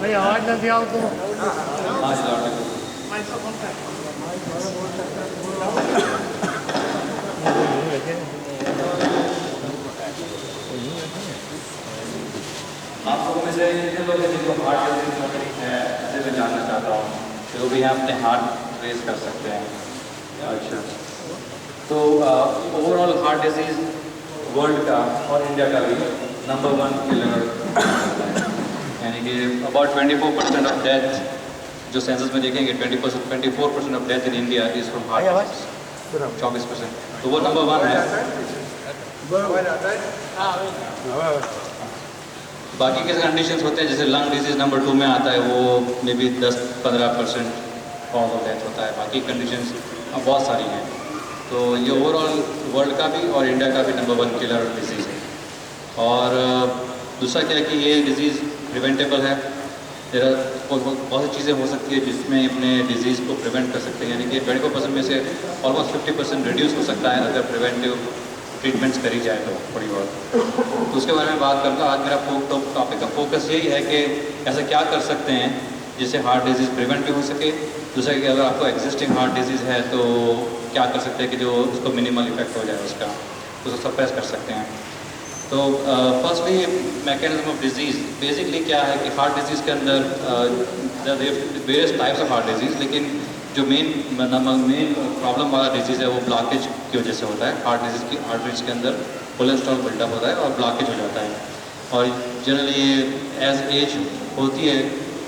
भाई आवाज ना दिया तो आप लोगों में से जितने लोग हैं जिनको हार्ट डिजीज है ऐसे मैं जानना चाहता हूँ तो भी यहाँ अपने हार्ट रेज कर सकते हैं। अच्छा, तो ओवरऑल हार्ट डिजीज वर्ल्ड का और इंडिया का भी नंबर 1 किलर, यानी कि अबाउट 24% ऑफ डेथ जो सेंसस में देखेंगे 24% of death in India is from heart disease, 24%, तो वो नंबर 1 है। बाकी के कंडीशंस होते हैं जैसे लंग डिजीज नंबर 2 में आता है, वो may be 10-15% cause of death होता है। बाकी कंडीशंस अब बहुत सारी हैं, तो ये ओवरऑल वर्ल्ड का भी और इंडिया का भी नंबर 1 किलर डिजीज़ है। और दूसरा क्या है कि ये डिज़ीज़ प्रिवेंटेबल है। बहुत सी चीज़ें हो सकती है जिसमें अपने डिज़ीज़ को प्रिवेंट कर सकते हैं, यानी कि 24% में से ऑलमोस्ट 50% रिड्यूस हो सकता है अगर प्रिवेंटिव ट्रीटमेंट्स करी जाए तो थोड़ी बहुत। तो उसके बारे में बात करूँगा। आज मेरा टॉपिक का फोकस यही है कि ऐसा क्या कर सकते हैं जिससे हार्ट डिजीज़ प्रिवेंट भी हो सके। दूसरा कि अगर आपको एग्जिस्टिंग हार्ट डिजीज़ है तो क्या कर सकते हैं कि जो उसको मिनिमल इफेक्ट हो जाए उसका, उसको सप्रेस कर सकते हैं। तो firstly mechanism of disease basically क्या है कि हार्ट डिजीज़ के अंदर various types of heart disease, लेकिन जो मेन प्रॉब्लम वाला डिजीज़ है वो ब्लॉकेज की वजह से होता है। हार्ट डिजीज़ की आर्टरीज के अंदर कोलेस्ट्रॉल बिल्डअप होता है और ब्लॉकेज हो जाता है। और जनरली एज एज होती है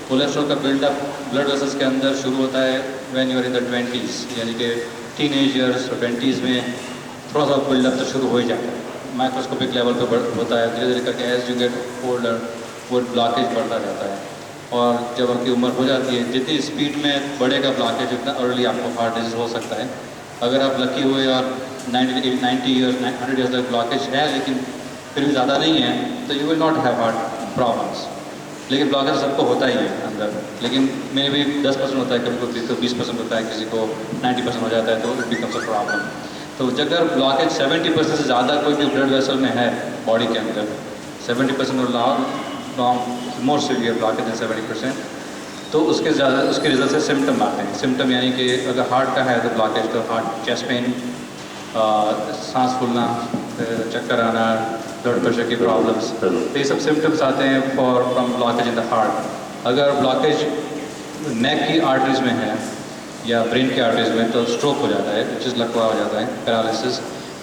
कोलेस्ट्रॉल का बिल्डअप ब्लड वेसल्स के अंदर शुरू होता है when you are in the 20s, यानी कि टीनेज ईयर्स और 20s में थोड़ा सा बिल्डअप तो शुरू हो ही जाता है, माइक्रोस्कोपिक लेवल पे होता है। धीरे धीरे करके एज यू गेट ओल्डर वो ब्लॉकेज बढ़ता जाता है, और जब आपकी उम्र हो जाती है जितनी स्पीड में बढ़ेगा ब्लॉकेज उतना अर्ली आपको हार्ट डिजीज़ हो सकता है। अगर आप लकी हुए और 90 ईयर्स 100 ईयर्स तक ब्लॉकेज है लेकिन फिर भी ज़्यादा नहीं है तो you will not have heart problems. लेकिन ब्लॉकेज सबको होता ही है अंदर, लेकिन मेरे भी 10% होता है, कभी कभी तो 20% होता है, किसी को 90% हो जाता है, तो इट बिकम्स अ प्रॉब्लम। तो अगर ब्लॉकेज 70% से ज़्यादा कोई भी ब्लड वेसल में है बॉडी के अंदर, 70% और मोर सीवियर ब्लॉकेज है 70%, तो उसके रिजल्ट से सिम्टम आते हैं। सिम्टम यानी कि अगर हार्ट का है तो ब्लॉकेज, तो हार्ट चेस्ट पेन, सांस फूलना, चक्कर आना, ब्लड प्रेशर की प्रॉब्लम्स, तो ये सब सिम्टम्स आते हैं from blockage in the heart. अगर ब्लॉकेज नेक की आर्टरीज में है या ब्रेन की आर्टरीज में तो स्ट्रोक हो जाता है, विच इज़ लकवा हो जाता है, paralysis,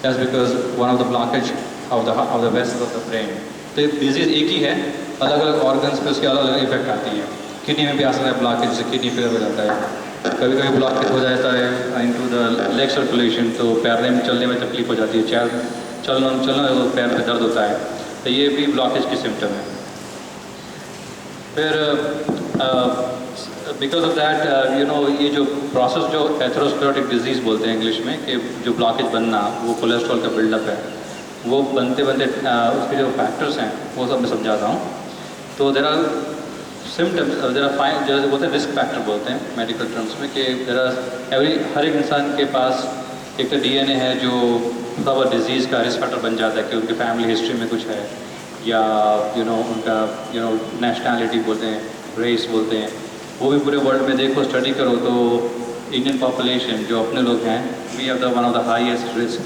that's because one of the blockage of the vessels of the brain. तो ये डिजीज़ एक ही है, अलग अलग ऑर्गन्स पे उसके अलग अलग इफेक्ट आती है। किडनी में भी आ सकता है ब्लॉकेज, जैसे किडनी फेलियर हो जाता है। कभी कभी ब्लॉकेज हो जाता है इनटू द लेग सर्कुलेशन, तो पैर में चलने में तकलीफ हो जाती है, चलना तो पैर में दर्द होता है, तो ये भी ब्लॉकेज की सिम्टम है। फिर because of that you know ये जो प्रोसेस जो एथेरोस्क्लेरोटिक डिजीज़ बोलते हैं इंग्लिश में, कि जो ब्लॉकेज बनना वो कोलेस्ट्रॉल का बिल्डअप है, वो बनते बनते उसके जो फैक्टर्स हैं वो सब मैं समझाता हूँ। तो there are symptoms, there are fine, जो बोलते हैं रिस्क फैक्टर बोलते हैं मेडिकल टर्म्स में, कि देर आर हर एक इंसान के पास एक तो DNA है जो थोड़ा डिजीज़ का रिस्क फैक्टर बन जाता है, कि उनकी फैमिली हिस्ट्री में कुछ है, या उनका नेशनैलिटी बोलते हैं, रेस बोलते हैं। वो भी पूरे वर्ल्ड में देखो, स्टडी करो तो इंडियन पॉपुलेशन जो अपने लोग हैं, we have the one of the highest risk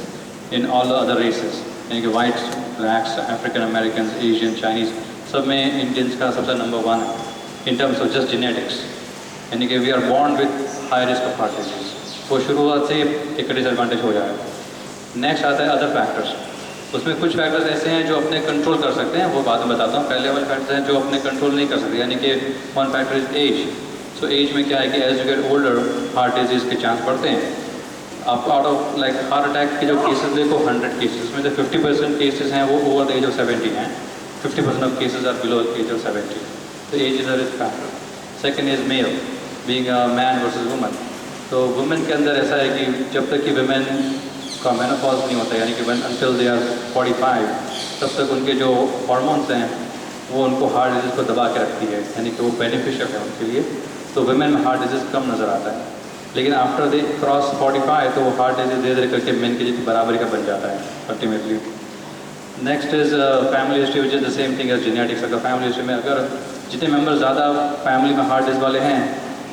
in all the other races, यानी कि whites, blacks, African American, Asian, Chinese, सब में इंडियंस का सबसे नंबर 1 है in terms of just genetics, यानी कि we are born with high risk of heart disease. वो शुरुआत से एक डिसएडवांटेज हो जाए। नेक्स्ट आता है अदर फैक्टर्स। उसमें कुछ फैक्टर्स ऐसे हैं जो अपने कंट्रोल कर सकते हैं, वो बाद में बताता हूँ। पहले वाले फैक्टर्स हैं जो अपने कंट्रोल नहीं कर सकते, यानी कि one factor is age. So age में क्या है कि age you get older heart disease के चांस बढ़ते हैं। आपको out of like heart attack के जो केसेस देखो 100 केसेस में, जो 50% केसेस हैं वो ओवर द एज ऑफ 70 हैं, 50% of cases are below the age of 70। तो age is a risk factor. Second is male, being a man versus woman. तो वुमेन के अंदर ऐसा है कि जब तक कि वुमेन का मेनोपॉज नहीं होता, यानी कि वन अनटिल दे आर 45, तब तक उनके जो हार्मोन्स हैं वो उनको हार्ट डिजीज़ को दबा के रखती है, यानी कि वो बेनिफिशियल है उनके लिए। तो वुमेन में हार्ट डिजीज़ कम नज़र आता है, लेकिन आफ्टर दे क्रॉस 45 तो वो हार्ट डिजीज़ धीरे धीरे करके मेन के जितनी बराबरी का बन जाता है ultimately. Next is family history which is the same thing as genetics. अगर फैमिली हिस्ट्री में अगर जितने मेंबर ज़्यादा फैमिली में हार्ट डिजीज वाले हैं,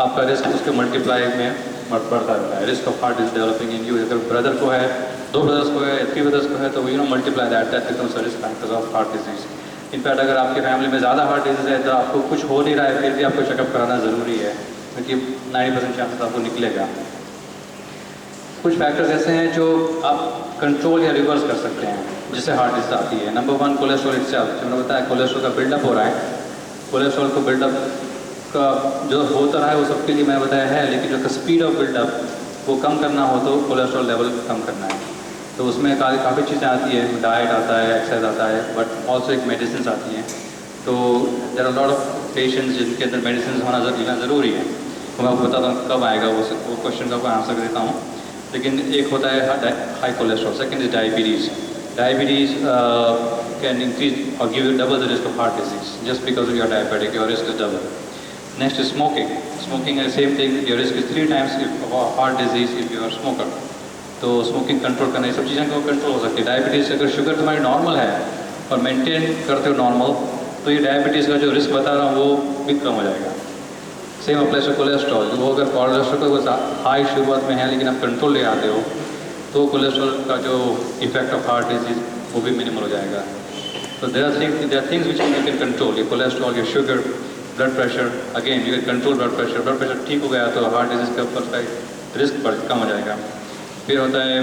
आपका रिस्क उसके मल्टीप्लाई में बढ़ता रहता है। Risk of heart disease developing in you, अगर ब्रदर को है, 2 ब्रदर्स को है, 3 ब्रदर्स को है, तो multiply that becomes risk factors of heart disease. In fact अगर आपकी फैमिली में ज़्यादा हार्ट डिजीज है तो आपको कुछ हो नहीं रहा है, फिर भी आपको चेकअप कराना ज़रूरी है, क्योंकि 90% चांसेस आपको निकलेगा। कुछ फैक्टर्स ऐसे हैं जो आप कंट्रोल या रिवर्स कर सकते हैं जिससे हार्ट डिजीज आती है। Number 1 cholesterol itself. जो मैंने बताया कोलेस्ट्रॉल का बिल्डअप हो रहा है, कोलेस्ट्रॉल को बिल्डअप का जो होता रहा है वो सबके लिए मैंने बताया है, लेकिन जो स्पीड ऑफ बिल्डअप वो कम करना हो तो कोलेस्ट्रॉल लेवल कम करना है। तो उसमें काफ़ी चीज़ें आती हैं, डाइट आता है, एक्सरसाइज आता है, बट ऑल्सो एक मेडिसिन आती हैं। तो there are lot of patients जिनके अंदर मेडिसिन होना लेना ज़रूरी है। तो मैं आपको बताता हूँ कब आएगा वो क्वेश्चन का आंसर देता हूँ। लेकिन एक होता है high cholesterol, second is diabetes. Diabetes can increase और give you double the risk of heart disease just because of your diabetic, your risk is double. Next is smoking. Smoking है same thing, your risk is 3 times heart disease if you are smoker. तो smoking control करना, ये सब चीज़ें को control हो सकती है। डायबिटीज़ अगर शुगर तुम्हारी नॉर्मल है और मेंटेन करते हो नॉर्मल, तो ये डायबिटीज़ का जो रिस्क बता रहा हूँ वो भी कम हो जाएगा। Same applies to cholesterol. वो अगर कोलेस्ट्रॉल का हाई शुरुआत में है लेकिन आप कंट्रोल ले आते हो तो कोलेस्ट्रॉल का जो इफेक्ट ऑफ हार्ट डिजीज वो भी मिनिमल हो जाएगा। तो there are things which you can control. ये कोलेस्ट्रॉल, ये sugar, blood pressure, again you can control blood pressure. Blood pressure ठीक हो गया तो हार्ट डिजीज के ऊपर का रिस्क कम हो जाएगा। फिर होता है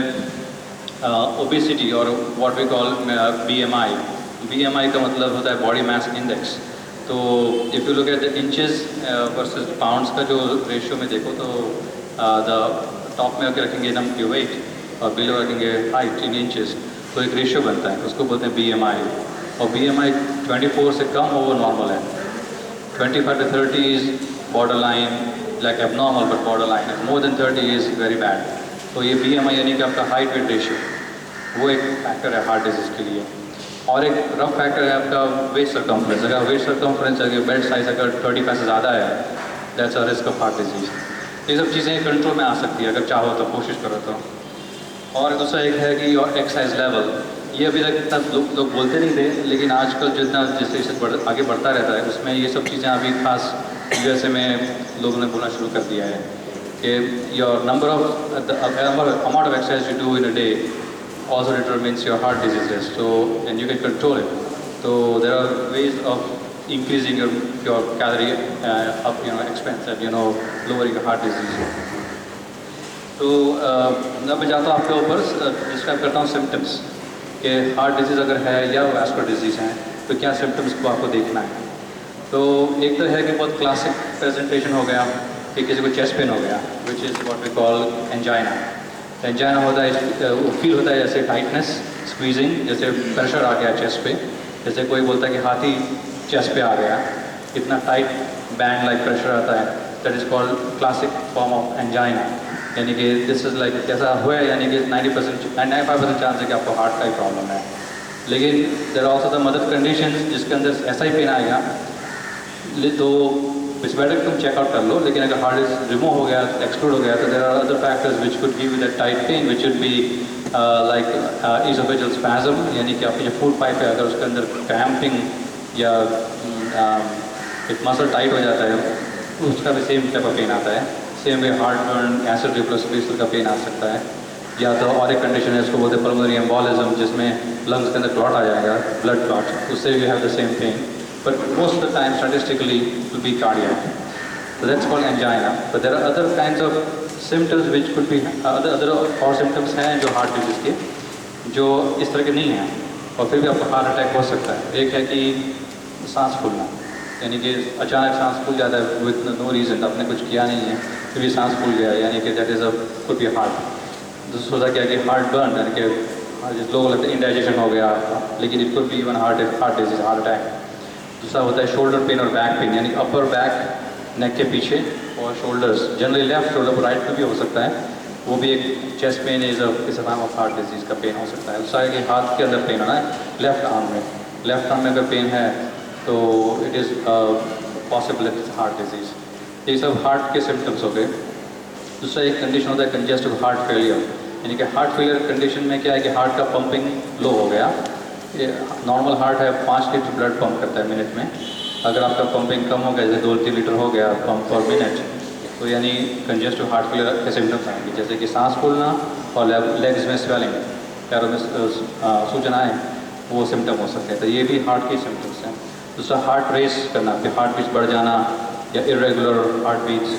ओबेसिटी और what we call BMI। BMI का मतलब होता है बॉडी मास इंडेक्स। तो if you look at the inches versus pounds का जो रेशियो में देखो तो द टॉप में अगर रखेंगे नम की वेट और बिलो रखेंगे हाइट इन इंचेस, तो एक रेशियो बनता है, उसको बोलते हैं BMI। और BMI 24 से कम हो वो नॉर्मल है। 25 to 30 is borderline, like abnormal but borderline है। More than 30 is very bad. तो ये BMI यानी कि आपका हाइट वेट रेशियो, वो एक फैक्टर है हार्ट डिजीज़ के लिए। और एक रफ फैक्टर है आपका वेस्ट सर्कम्फ्रेंस। अगर वेस्ट सर्कम्फ्रेंस अगर बेड साइज अगर 35 से ज़्यादा है, that's a risk of heart disease. ये सब चीज़ें कंट्रोल में आ सकती है अगर चाहो तो, कोशिश करो तो। और दूसरा एक है कि और एक्सरसाइज लेवल। ये अभी तक इतना लोग बोलते नहीं थे, लेकिन आजकल जितना जैसे आगे बढ़ता रहता है उसमें ये सब चीज़ें अभी खास USA में लोगों ने बोलना शुरू कर दिया है कि your amount of exercise you do in a day also determines your heart disease risk, so and you can control it. So there are ways of increasing your calorie expense and lowering your heart disease. तो अब मैं जाता हूँ आपके ऊपर describe करता हूँ symptoms कि हार्ट डिजीज़ अगर है या वैस्कुलर डिजीज़ है तो क्या सिम्टम्स को आपको देखना है। तो एक तो है कि बहुत क्लासिक प्रेजेंटेशन हो गया कि किसी को चेस्ट पेन हो गया, which is what we call angina. Angina होता है, वो फील होता है जैसे टाइटनेस, स्क्वीजिंग, जैसे प्रेशर आ गया चेस्ट पे, जैसे कोई बोलता है कि हाथी चेस्ट पे आ गया, इतना टाइट बैंड लाइक प्रेशर आता है। That is called classic form of angina. यानी कि दिस इज़ लाइक कैसा हुआ है, यानी कि 95% चांस है कि आपको हार्ट का ही प्रॉब्लम है। लेकिन there are also the mother condition जिसके अंदर ऐसा ही पेन आएगा, तो इट्स बेटर तुम चेकआउट कर लो। लेकिन अगर हार्ट रिमूव हो गया, एक्सक्लूड हो गया, तो there are other factors which could give you that tight pain which would be like oesophageal spasm, यानी कि आपकी जो फूड पाइप है अगर उसके अंदर क्रैम्पिंग या एक मसल टाइट हो जाता है, उसका भी सेम टाइप ऑफ पेन आता है। Same way heart burn, acid reflux का पेन आ सकता है। या तो और एक कंडीशन है उसको बोलते हैं पल्मोनरी एम्बोलिज्म, जिसमें लंग्स के अंदर क्लॉट आ जाएगा, ब्लड क्लॉट, उससे you have the same pain, but most of the time statistically it will be cardiac. So that's called angina. But there are other kinds of symptoms which could be other और symptoms हैं जो heart disease के जो इस तरह के नहीं हैं और फिर भी आपको हार्ट अटैक हो सकता है। एक है कि सांस फूलना, यानी कि अचानक सांस फूल जाता है विद नो रीज़न, आपने कुछ किया नहीं है फिर भी सांस फूल गया, यानी कि that is could be heart. दूसरा होता क्या कि हार्ट बर्न, यानी कि लोगों लगता है इंडाइजेशन हो गया, लेकिन it could be even heart disease, heart attack. दूसरा होता है शोल्डर पेन और बैक पेन, यानी अपर बैक नेक के पीछे और शोल्डर्स, जनरली लेफ्ट शोल्डर पर, राइट में भी हो सकता है, वो भी एक chest pain is form of heart disease का पेन हो सकता है। दूसरा है कि हाथ के अंदर पेन होना है, लेफ्ट आर्म में अगर पेन है तो it is possible heart disease. ये सब हार्ट के सिम्टम्स हो गए। दूसरा एक कंडीशन होता है कंजेस्टिव हार्ट फेलियर, यानी कि हार्ट फेलियर कंडीशन में क्या है कि हार्ट का पंपिंग लो हो गया, ये नॉर्मल हार्ट है 5 लीटर ब्लड पंप करता है मिनट में। अगर आपका पंपिंग कम हो गया, जैसे 2-3 लीटर हो गया पंप पर मिनट, तो यानी कंजेस्टिव हार्ट फेलियर के सिम्टम्स आएंगे, जैसे कि सांस फूलना और लेग्स में स्वेलिंग, पैरों में सूजन आए, वो सिम्टम हो सकते हैं। तो ये भी हार्ट के सिम्टम्स हैं। दूसरा हार्ट रेस करना, फिर हार्ट बीट्स बढ़ जाना या इरेगुलर हार्ट बीट्स,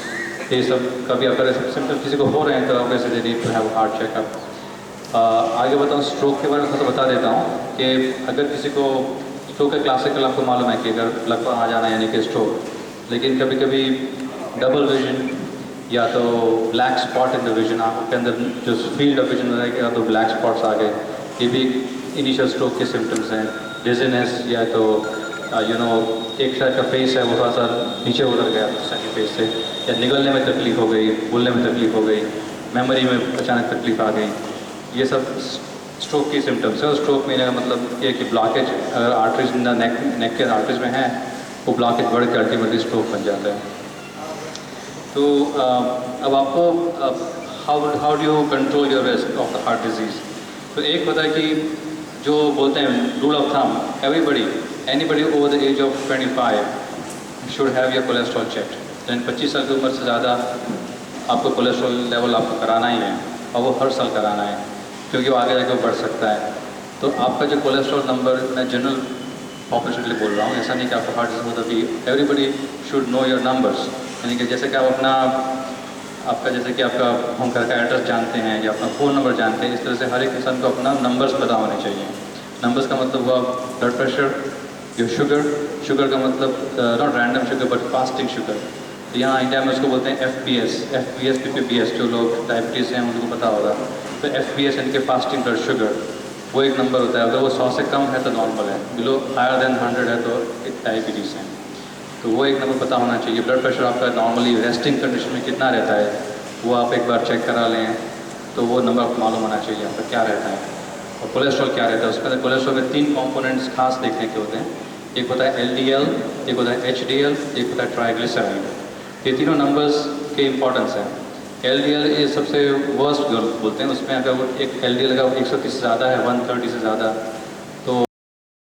ये सब कभी अगर सिम्टम्स किसी को हो रहे हैं तो obviously they need to have heart checkup. आगे बताऊँ स्ट्रोक के बारे में तो बता देता हूँ कि अगर किसी को स्ट्रोक का क्लासिकल आपको मालूम है कि अगर लगभग आ जाना यानी कि स्ट्रोक, लेकिन कभी कभी डबल विजन या तो black spot in the vision, आपके अंदर जो फील्ड ऑफ विजन रहेगा तो ब्लैक स्पॉट्स आ गए, ये भी इनिशियल स्ट्रोक के सिम्टम्स हैं। डिजीनेस या तो एक साइड का फेस है वो थोड़ा सा नीचे उतर गया सेकंड फेस से, या निगलने में तकलीफ हो गई, बोलने में तकलीफ हो गई, मेमोरी में अचानक तकलीफ आ गई, ये सब स्ट्रोक की सिम्टम्स है। और स्ट्रोक में मतलब ये कि ब्लॉकेज अगर आर्टरीज नेक के आर्टरीज में है, वो ब्लॉकेज बढ़ के अल्टीमेटली स्ट्रोक बन जाता है। तो अब आपको how do you control your risk of the heart disease. तो एक पता है कि जो बोलते हैं rule of thumb, anybody over the age of 25 should have your cholesterol checked. यानी 25 साल की उम्र से ज़्यादा आपको कोलेस्ट्रॉल लेवल आपको कराना ही है, और वो हर साल कराना है, क्योंकि वो आगे जाकर बढ़ सकता है। तो आपका जो कोलेस्ट्रॉल नंबर, मैं जनरल पॉपुलेशन के लिए बोल रहा हूँ, ऐसा नहीं कि आपको हार्ट डिजीज होता भी, everybody should know your numbers. यानी कि जैसे कि आप आपका जैसे कि आपका होम घर का एड्रेस जानते हैं या अपना फ़ोन नंबर जानते हैं, इस तरह से हर एक इंसान को अपना नंबर्स पता होने चाहिए। नंबर्स का मतलब हुआ ब्लड प्रेशर, योर शुगर का मतलब not random sugar but fasting sugar. तो यहाँ इंडिया में उसको बोलते हैं FPS, PPBS, जो लोग डायबिटीज़ हैं उनको पता होगा। तो FPS यानी कि फास्टिंग ब्लड शुगर, वो एक नंबर होता है। अगर वो 100 से कम है तो नॉर्मल है, बिलो हायर देन 100 है तो डायबिटीज़ है। तो वो एक नंबर पता होना चाहिए। ब्लड प्रेशर आपका नॉर्मली रेस्टिंग कंडीशन में कितना रहता है, वो आप एक बार चेक करा लें, तो वो नंबर आपको मालूम होना चाहिए आपका क्या रहता है। और कोलेस्ट्रॉल क्या रहता है, उसमें कोलेस्ट्रॉल में 3 कंपोनेंट्स खास देखने के होते हैं। एक होता है LDL, एक होता है HDL, एक होता है ट्राइग्लिसराइड। ये तीनों नंबर्स के इंपॉर्टेंस हैं। LDL ये सबसे वर्स्ट बोलते हैं, उसमें अगर वो एक LDL का 130 से ज़्यादा है, 130 से ज़्यादा,